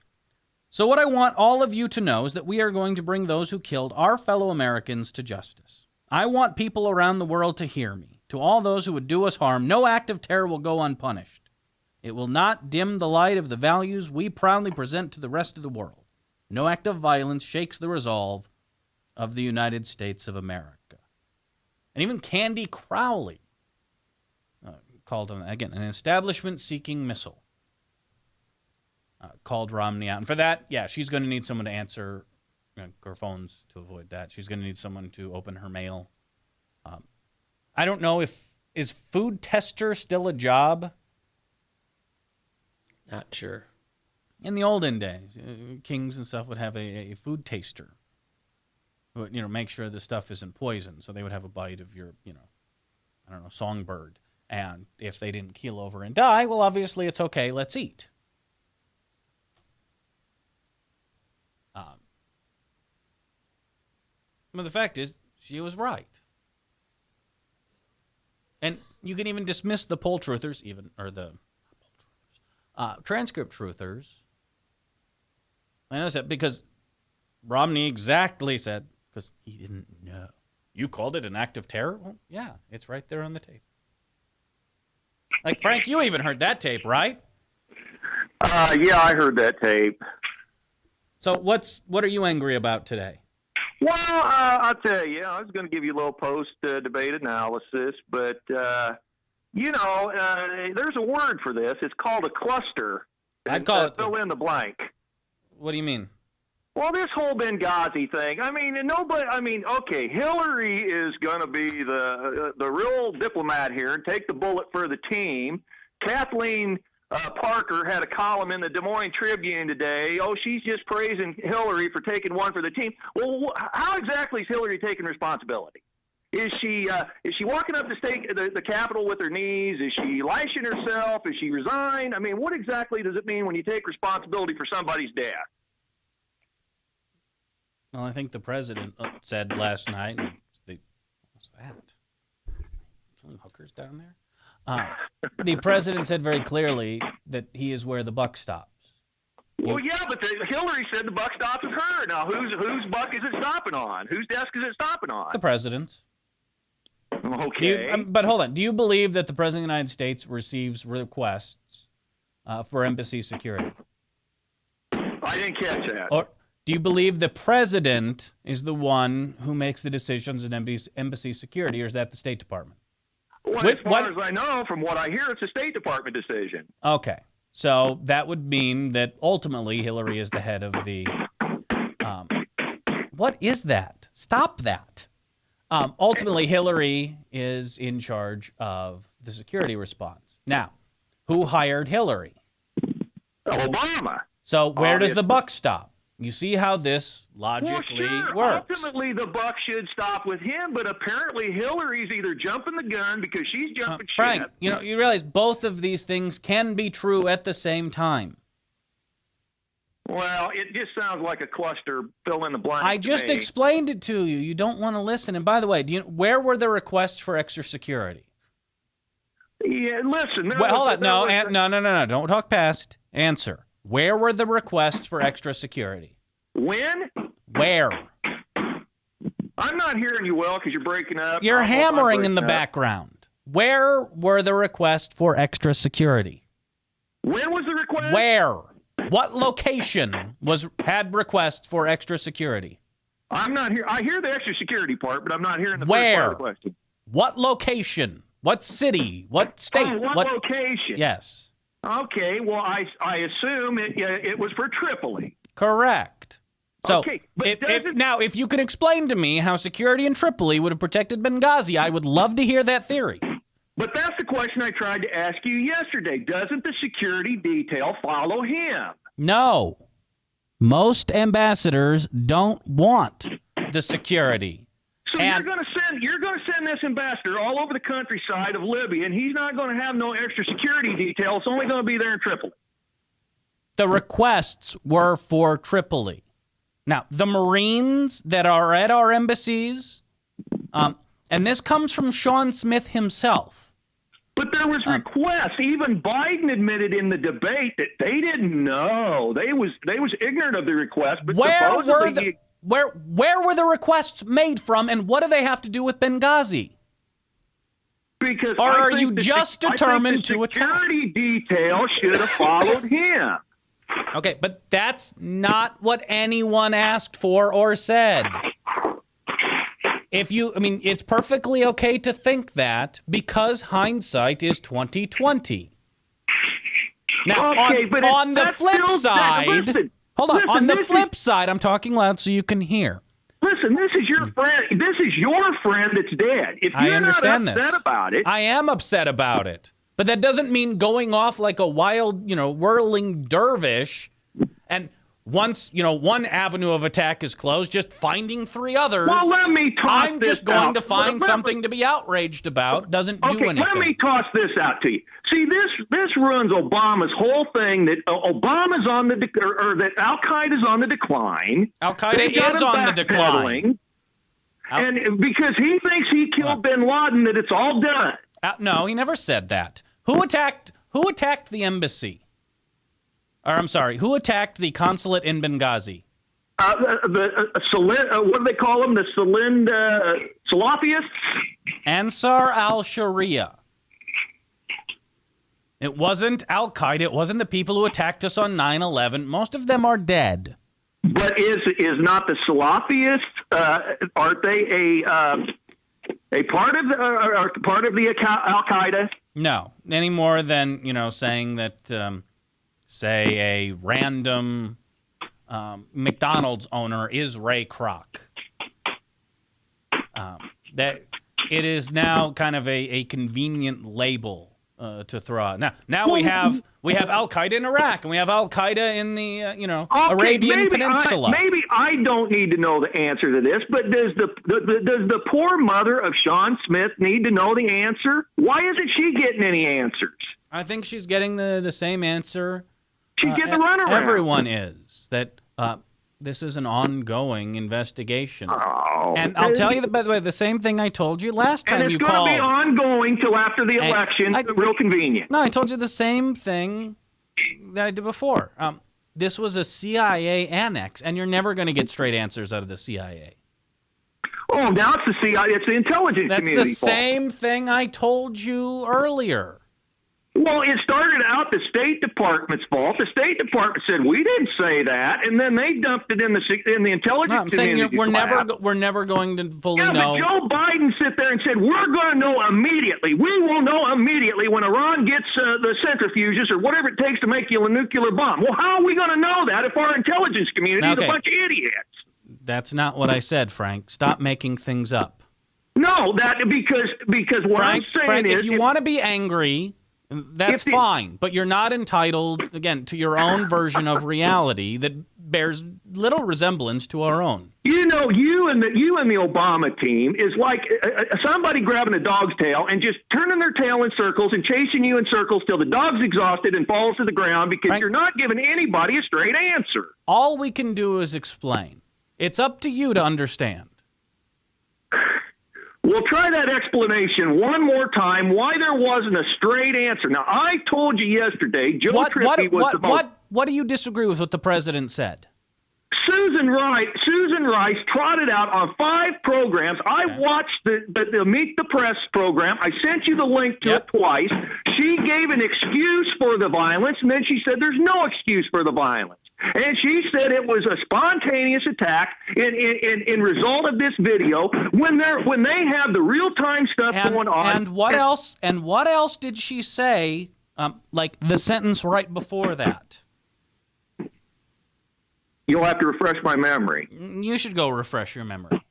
so what I want all of you to know is that we are going to bring those who killed our fellow Americans to justice. I want people around the world to hear me. To all those who would do us harm, no act of terror will go unpunished. It will not dim the light of the values we proudly present to the rest of the world. No act of violence shakes the resolve of the United States of America. And even Candy Crowley called him, again, an establishment-seeking missile. Called Romney out. And for that, yeah, she's going to need someone to answer her phones to avoid that. She's going to need someone to open her mail. I don't know is food tester still a job? Not sure. In the olden days, kings and stuff would have a food taster who would, make sure the stuff isn't poison. So they would have a bite of your, songbird. And if they didn't keel over and die, well, obviously it's okay. Let's eat. But the fact is, she was right. And you can even dismiss the poll truthers, transcript truthers. I know that because Romney exactly said, because he didn't know. You called it an act of terror? Well, yeah, it's right there on the tape. Like, Frank, you even heard that tape, right? Yeah, I heard that tape. So what are you angry about today? Well, I'll tell you, I was going to give you a little post-debate analysis, but, there's a word for this. It's called a cluster. I'd call it... Fill in the blank. What do you mean? Well, this whole Benghazi thing, okay, Hillary is going to be the real diplomat here and take the bullet for the team. Kathleen Parker had a column in the Des Moines Tribune today. Oh, she's just praising Hillary for taking one for the team. Well, how exactly is Hillary taking responsibility? Is she walking up the Capitol with her knees? Is she lashing herself? Is she resigned? I mean, what exactly does it mean when you take responsibility for somebody's death? Well, I think the president said last night, what's that? Killing hookers down there? The president said very clearly that he is where the buck stops. Well, yeah, but Hillary said the buck stops with her. Now, whose buck is it stopping on? Whose desk is it stopping on? The president's. Okay. But hold on. Do you believe that the president of the United States receives requests for embassy security? I didn't catch that. Or do you believe the president is the one who makes the decisions in embassy security, or is that the State Department? Well, as far as I know, from what I hear, it's a State Department decision. Okay. So that would mean that ultimately Hillary is the head of the... what is that? Stop that. Ultimately, Hillary is in charge of the security response. Now, who hired Hillary? Obama. So where does the buck stop? You see how this logically works. Ultimately, the buck should stop with him, but apparently Hillary's either jumping the gun because she's jumping Frank, shit. You realize both of these things can be true at the same time. Well, it just sounds like a cluster fill in the blank. I just explained it to you. You don't want to listen. And by the way, where were the requests for extra security? Yeah, listen. Hold on. No. Don't talk past. Answer. Where were the requests for extra security? When? Where? I'm not hearing you well because you're breaking up. You're hammering in the background. Where were the requests for extra security? When was the request? Where? What location had requests for extra security? I'm not here. I hear the extra security part, but I'm not hearing the Where? first part of the question. What location? What city? What state? Oh, what location? Yes. Okay, well, I assume it was for Tripoli. Correct. So, okay, if you could explain to me how security in Tripoli would have protected Benghazi, I would love to hear that theory. But that's the question I tried to ask you yesterday. Doesn't the security detail follow him? No. Most ambassadors don't want the security. So you're going to send this ambassador all over the countryside of Libya, and he's not going to have no extra security detail. It's only going to be there in Tripoli. The requests were for Tripoli. Now, the Marines that are at our embassies, and this comes from Sean Smith himself. But there was requests. Even Biden admitted in the debate that they didn't know. They was ignorant of the request. But where were the requests made from, and what do they have to do with Benghazi? Because or are you just determined to attack? Security detail should have followed him. Okay, but that's not what anyone asked for or said. It's perfectly okay to think that because hindsight is 20/20. Now, on the flip side, hold on. On the flip side, I'm talking loud so you can hear. Listen, this is your friend. This is your friend that's dead. If you're not upset about it, I am upset about it. But that doesn't mean going off like a wild, whirling dervish. And once, one avenue of attack is closed, just finding three others. Well, let me toss I'm this just going out. to find something to be outraged about. Doesn't do anything. Let me toss this out to you. See, this ruins Obama's whole thing that Obama's on the or that Al Qaeda's on the decline. Al Qaeda is on the decline. And because he thinks he killed bin Laden, that it's all done. No, he never said that. Who attacked the embassy? Or I'm sorry, who attacked the consulate in Benghazi? what do they call them? The Salafists? Ansar al-Sharia. It wasn't Al-Qaeda. It wasn't the people who attacked us on 9/11. Most of them are dead. But is not the Salafists? Aren't they a part of the Al-Qaeda? No, any more than saying that, say, a random McDonald's owner is Ray Kroc. That it is now kind of a convenient label to throw out. Now we have Al-Qaeda in Iraq, and we have Al-Qaeda in the Arabian Peninsula. Maybe I don't need to know the answer to this, but does the poor mother of Sean Smith need to know the answer? Why isn't she getting any answers? I think she's getting the same answer. She's getting the runaround. Everyone is. That this is an ongoing investigation. And I'll tell you, by the way, the same thing I told you last time you called. And it's going to be ongoing till after the election. Real convenient. No, I told you the same thing that I did before. This was a CIA annex, and you're never going to get straight answers out of the CIA. Oh, now it's the CIA. It's the intelligence community. That's the same thing I told you earlier. Well, it started out the State Department's fault. The State Department said we didn't say that, and then they dumped it in the intelligence community. We're never going to fully know. But Joe Biden sit there and said we're going to know immediately. We will know immediately when Iran gets the centrifuges or whatever it takes to make you a nuclear bomb. Well, how are we going to know that if our intelligence community is a bunch of idiots? That's not what I said, Frank. Stop making things up. No, because what I'm saying Frank, is, if you want to be angry, that's fine, but you're not entitled, again, to your own version of reality that bears little resemblance to our own. You and the Obama team is like somebody grabbing a dog's tail and just turning their tail in circles and chasing you in circles till the dog's exhausted and falls to the ground because you're not giving anybody a straight answer. All we can do is explain. It's up to you to understand. We'll try that explanation one more time, why there wasn't a straight answer. Now, I told you yesterday, Joe Trippi was the most... What do you disagree with what the president said? Susan Rice trotted out on 5 programs. I watched the Meet the Press program. I sent you the link to it twice. She gave an excuse for the violence, and then she said there's no excuse for the violence. And she said it was a spontaneous attack in result of this video when they have the real-time stuff going on. And what else? And what else did she say? Like the sentence right before that. You'll have to refresh my memory. You should go refresh your memory,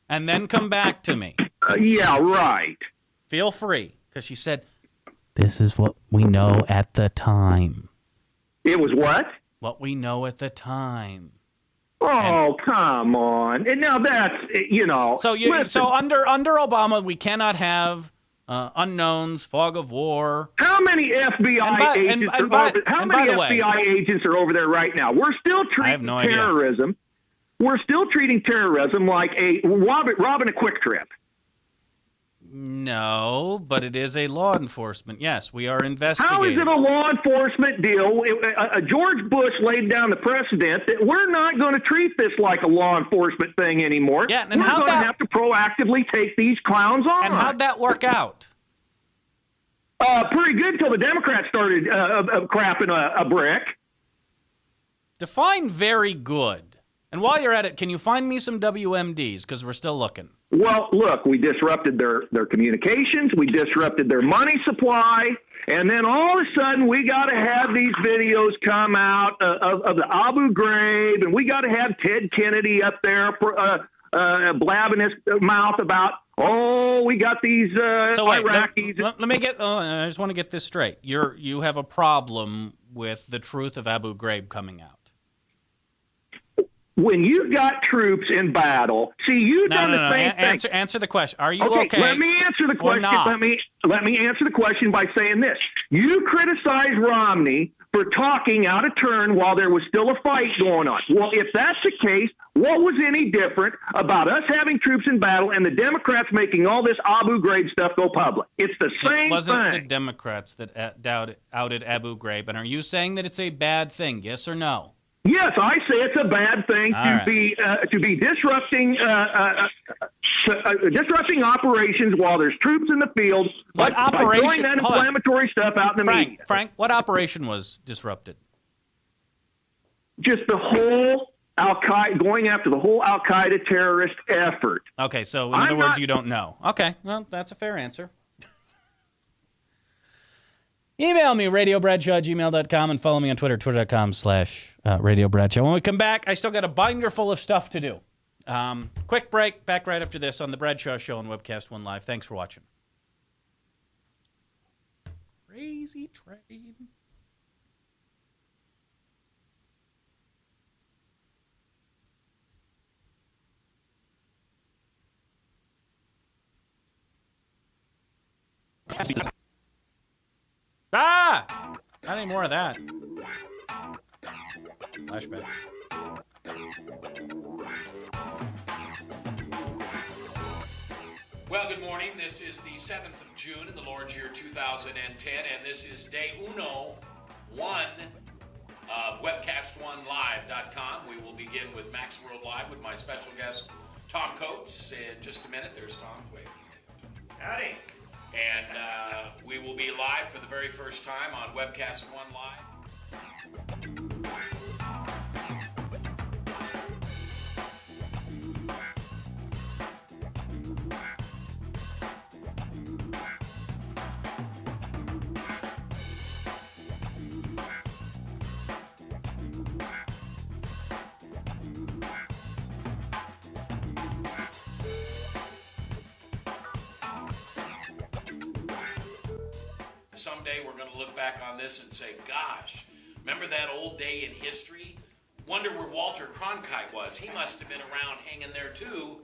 and then come back to me. Yeah, right. Feel free, because she said, "This is what we know at the time." It was what? What we know at the time. Oh, come on. And now that's, So under Obama, we cannot have unknowns, fog of war. How many FBI agents are over there right now? We're still treating terrorism. We're still treating terrorism like robbing a Quick Trip. No, but it is a law enforcement. Yes, we are investigating. How is it a law enforcement deal? George Bush laid down the precedent that we're not going to treat this like a law enforcement thing anymore. Yeah, and we're going to have to proactively take these clowns on. And how'd that work out? Pretty good until the Democrats started crapping a brick. Define very good. And while you're at it, can you find me some WMDs? Because we're still looking. Well, look, we disrupted their communications. We disrupted their money supply. And then all of a sudden, we got to have these videos come out of the Abu Ghraib. And we got to have Ted Kennedy up there blabbing his mouth about, we got these Iraqis. Let me get, I just want to get this straight. You have a problem with the truth of Abu Ghraib coming out. When you've got troops in battle, see, you've done the same thing. Answer the question. Are you okay? Let me answer the question. Let me answer the question by saying this. You criticize Romney for talking out of turn while there was still a fight going on. Well, if that's the case, what was any different about us having troops in battle and the Democrats making all this Abu Ghraib stuff go public? It's the same thing. It wasn't the Democrats that outed Abu Ghraib. And are you saying that it's a bad thing, yes or no? Yes, I say it's a bad thing All to be disrupting disrupting operations while there's troops in the field. What by operation? throwing that Hold on. inflammatory stuff out in the media. Frank, what operation was disrupted? Just the whole Al-Qaeda, going after the whole Al-Qaeda terrorist effort. Okay, so in other words, you don't know. Okay, well, that's a fair answer. Email me, radiobradshaw@gmail.com, and follow me on Twitter, twitter.com/radiobradshaw. When we come back, I still got a binder full of stuff to do. Quick break, back right after this on The Bradshaw Show on Webcast One Live. Thanks for watching. Crazy train. Ah! Not any more of that. Flashback. Well, good morning. This is the 7th of June in the Lord's year 2010, and this is day uno, one of WebcastOneLive.com. We will begin with Max World Live with my special guest, Tom Coates. In just a minute, there's Tom. Wait. Howdy. And we will be live for the very first time on Webcast One Live. Someday we're going to look back on this and say, gosh, remember that old day in history? Wonder where Walter Cronkite was. He must have been around hanging there too.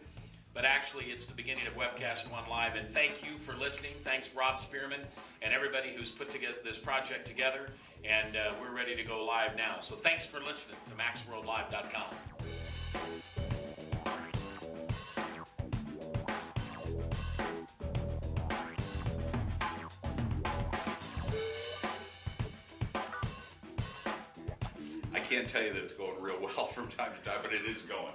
But actually, it's the beginning of Webcast One Live. And thank you for listening. Thanks, Rob Spearman, and everybody who's put together this project together. And we're ready to go live now. So thanks for listening to MaxWorldLive.com. I can't tell you that it's going real well from time to time, but it is going.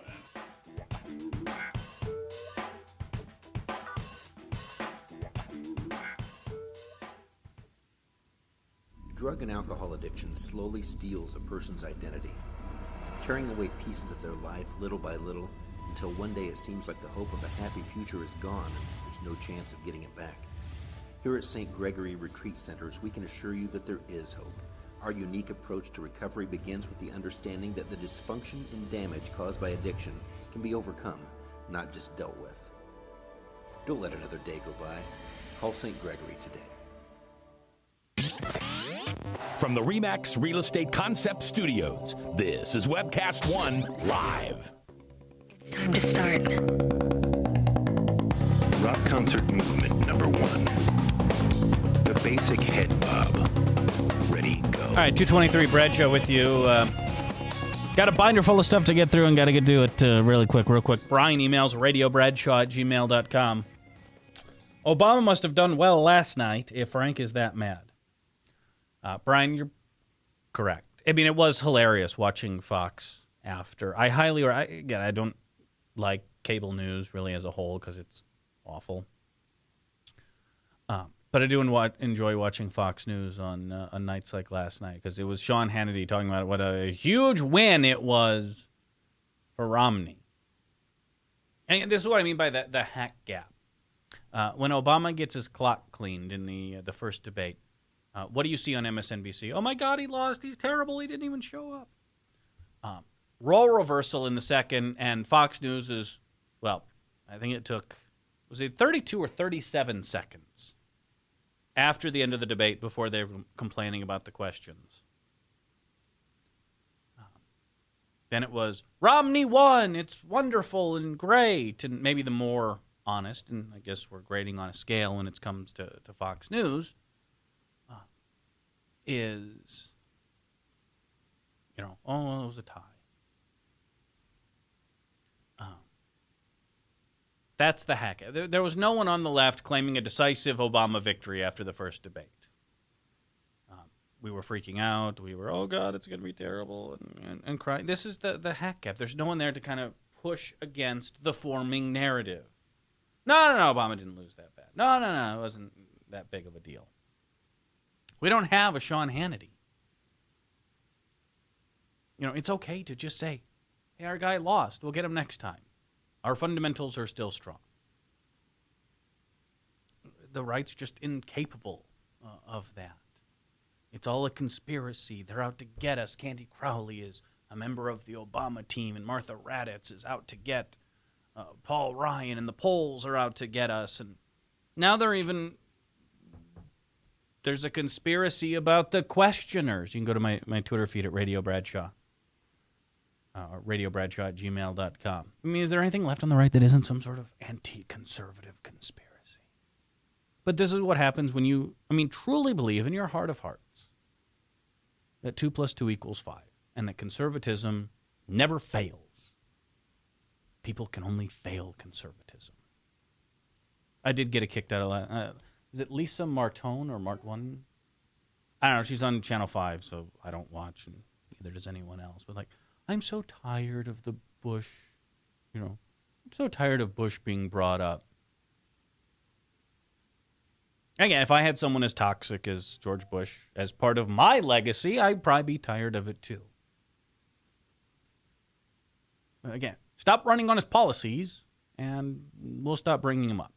Drug and alcohol addiction slowly steals a person's identity, tearing away pieces of their life little by little until one day it seems like the hope of a happy future is gone and there's no chance of getting it back. Here at St. Gregory Retreat Centers, we can assure you that there is hope. Our unique approach to recovery begins with the understanding that the dysfunction and damage caused by addiction can be overcome, not just dealt with. Don't let another day go by. Call St. Gregory today. From the RE/MAX Real Estate Concept Studios, this is Webcast One Live. It's time to start. Rock concert movement number 1. The basic head bob. Ready, go. All right, 223 Bradshaw with you. Got a binder full of stuff to get through and got to do it real quick. Brian emails radiobradshaw@gmail.com. Obama must have done well last night if Frank is that mad. Brian, you're correct. I mean, it was hilarious watching Fox after. I don't like cable news really as a whole because it's awful. But I do enjoy watching Fox News on nights like last night because it was Sean Hannity talking about what a huge win it was for Romney. And this is what I mean by the hack gap. When Obama gets his clock cleaned in the first debate, what do you see on MSNBC? Oh, my God, he lost. He's terrible. He didn't even show up. Role reversal in the second, and Fox News is, well, I think it took, was it 32 or 37 seconds after the end of the debate before they were complaining about the questions. Then it was, Romney won. It's wonderful and great. And maybe the more honest, and I guess we're grading on a scale when it comes to Fox News, is, it was a tie. That's the hack. There was no one on the left claiming a decisive Obama victory after the first debate. we were freaking out. We were, oh, God, it's going to be terrible, and crying. This is the hack gap. There's no one there to kind of push against the forming narrative. No, Obama didn't lose that bad. No, it wasn't that big of a deal. We don't have a Sean Hannity. It's okay to just say, hey, our guy lost. We'll get him next time. Our fundamentals are still strong. The right's just incapable of that. It's all a conspiracy. They're out to get us. Candy Crowley is a member of the Obama team, and Martha Raddatz is out to get Paul Ryan, and the polls are out to get us. And now there's a conspiracy about the questioners. You can go to my Twitter feed at Radio Bradshaw. RadioBradshaw@gmail.com. I mean, is there anything left on the right that isn't some sort of anti-conservative conspiracy? But this is what happens when you, truly believe in your heart of hearts that 2 + 2 = 5, and that conservatism never fails. People can only fail conservatism. I did get a kick out of that. Is it Lisa Martone or Martone? I don't know. She's on Channel 5, so I don't watch, and neither does anyone else. But I'm so tired of the Bush, I'm so tired of Bush being brought up. Again, if I had someone as toxic as George Bush as part of my legacy, I'd probably be tired of it too. Again, stop running on his policies, and we'll stop bringing him up.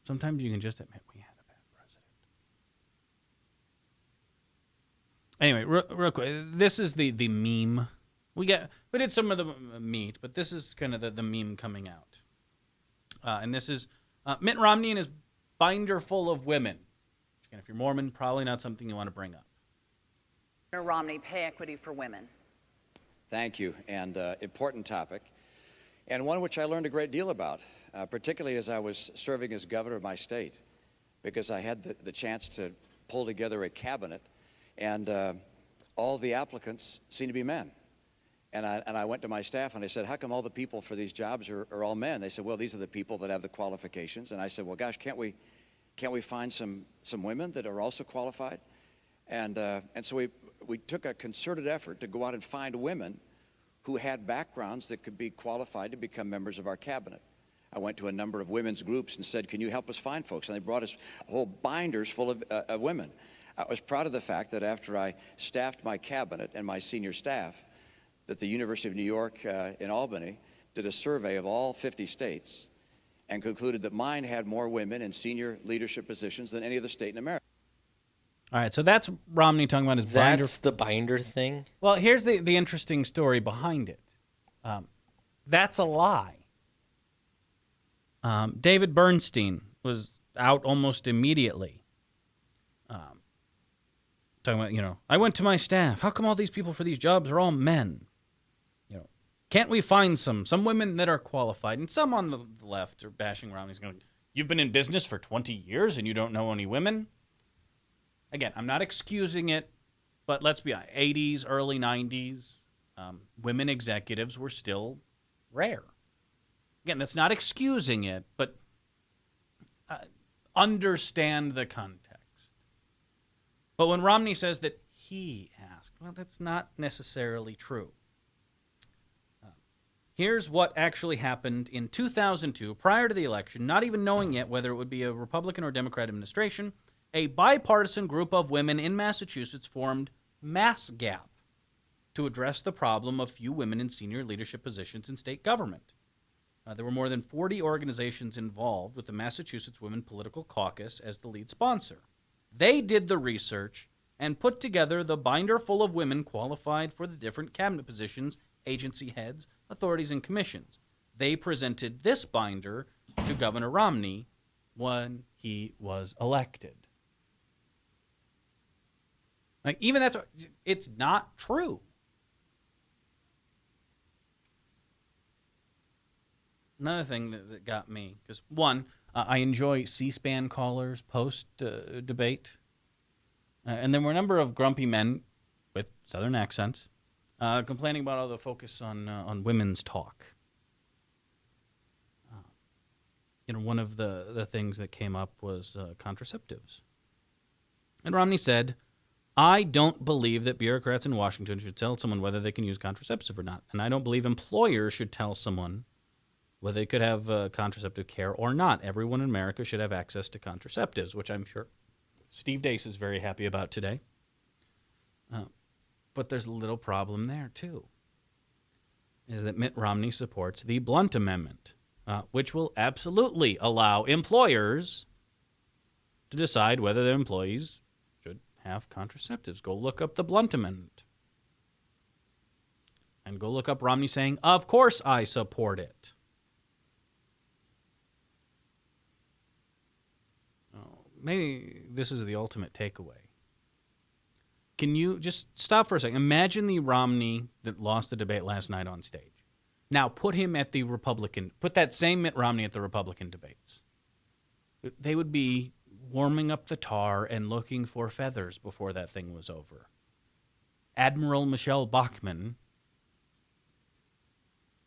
Sometimes you can just admit we had a bad president. Anyway, real quick, this is the meme. We did some of the meat, but this is kind of the meme coming out. And this is Mitt Romney and his binder full of women. And if you're Mormon, probably not something you want to bring up. Romney, pay equity for women. Thank you, and important topic, and one which I learned a great deal about, particularly as I was serving as governor of my state, because I had the chance to pull together a cabinet, and all the applicants seemed to be men. And I went to my staff and I said, how come all the people for these jobs are all men? They said, well, these are the people that have the qualifications. And I said, well, gosh, can't we find some women that are also qualified? And so we took a concerted effort to go out and find women who had backgrounds that could be qualified to become members of our cabinet. I went to a number of women's groups and said, can you help us find folks? And they brought us whole binders full of women. I was proud of the fact that after I staffed my cabinet and my senior staff, that the University of New York in Albany did a survey of all 50 states and concluded that mine had more women in senior leadership positions than any other state in America. All right, so that's Romney talking about his binder. That's the binder thing? Well, here's the interesting story behind it. That's a lie. David Bernstein was out almost immediately. Talking about, I went to my staff. How come all these people for these jobs are all men? Can't we find some women that are qualified? And some on the left are bashing Romney's going, you've been in business for 20 years and you don't know any women? Again, I'm not excusing it, but let's be honest. 80s, early 90s, women executives were still rare. Again, that's not excusing it, but understand the context. But when Romney says that he asked, well, that's not necessarily true. Here's what actually happened in 2002, prior to the election, not even knowing yet whether it would be a Republican or Democrat administration. A bipartisan group of women in Massachusetts formed MassGap to address the problem of few women in senior leadership positions in state government. There were more than 40 organizations involved, with the Massachusetts Women Political Caucus as the lead sponsor. They did the research and put together the binder full of women qualified for the different cabinet positions, agency heads, authorities, and commissions. They presented this binder to Governor Romney when he was elected. Even that's, it's not true. Another thing that got me, because one, I enjoy C-SPAN callers post-debate. And there were a number of grumpy men with Southern accents complaining about all the focus on women's talk. One of the things that came up was contraceptives. And Romney said, I don't believe that bureaucrats in Washington should tell someone whether they can use contraceptive or not. And I don't believe employers should tell someone whether they could have contraceptive care or not. Everyone in America should have access to contraceptives, which I'm sure Steve Deace is very happy about today. But there's a little problem there, too, is that Mitt Romney supports the Blunt Amendment, which will absolutely allow employers to decide whether their employees should have contraceptives. Go look up the Blunt Amendment. And go look up Romney saying, of course I support it. Maybe this is the ultimate takeaway. Can you just stop for a second? Imagine the Romney that lost the debate last night on stage. Now put that same Mitt Romney at the Republican debates. They would be warming up the tar and looking for feathers before that thing was over. Admiral Michelle Bachmann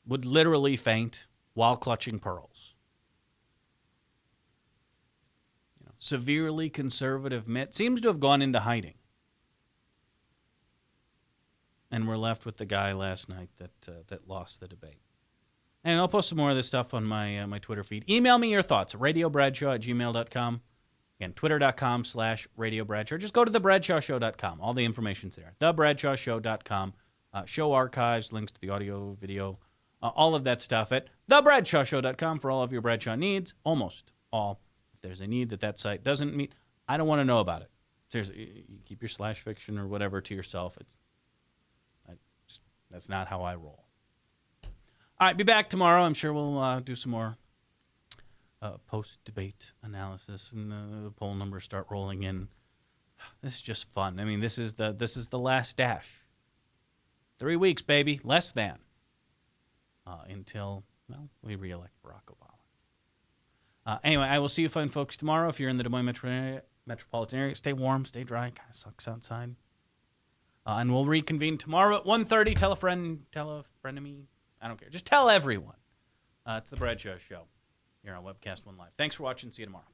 would literally faint while clutching pearls. Severely conservative Mitt seems to have gone into hiding. And we're left with the guy last night that lost the debate. And I'll post some more of this stuff on my Twitter feed. Email me your thoughts, radiobradshaw@gmail.com. Again, twitter.com/radiobradshaw. Just go to thebradshawshow.com. All the information's there. Thebradshawshow.com. Show archives, links to the audio, video, all of that stuff at thebradshawshow.com for all of your Bradshaw needs. Almost all. If there's a need that site doesn't meet, I don't want to know about it. Seriously, you keep your slash fiction or whatever to yourself. That's not how I roll. All right, be back tomorrow. I'm sure we'll do some more post-debate analysis, and the poll numbers start rolling in. This is just fun. I mean, this is the last dash. 3 weeks, baby, less than, until we reelect Barack Obama. Anyway, I will see you fine folks tomorrow. If you're in the Des Moines metropolitan area, stay warm, stay dry. Kind of sucks outside. And we'll reconvene tomorrow at 1:30. Tell a friend, tell a frenemy. I don't care. Just tell everyone. It's the Bradshaw Show here on Webcast One Live. Thanks for watching. See you tomorrow.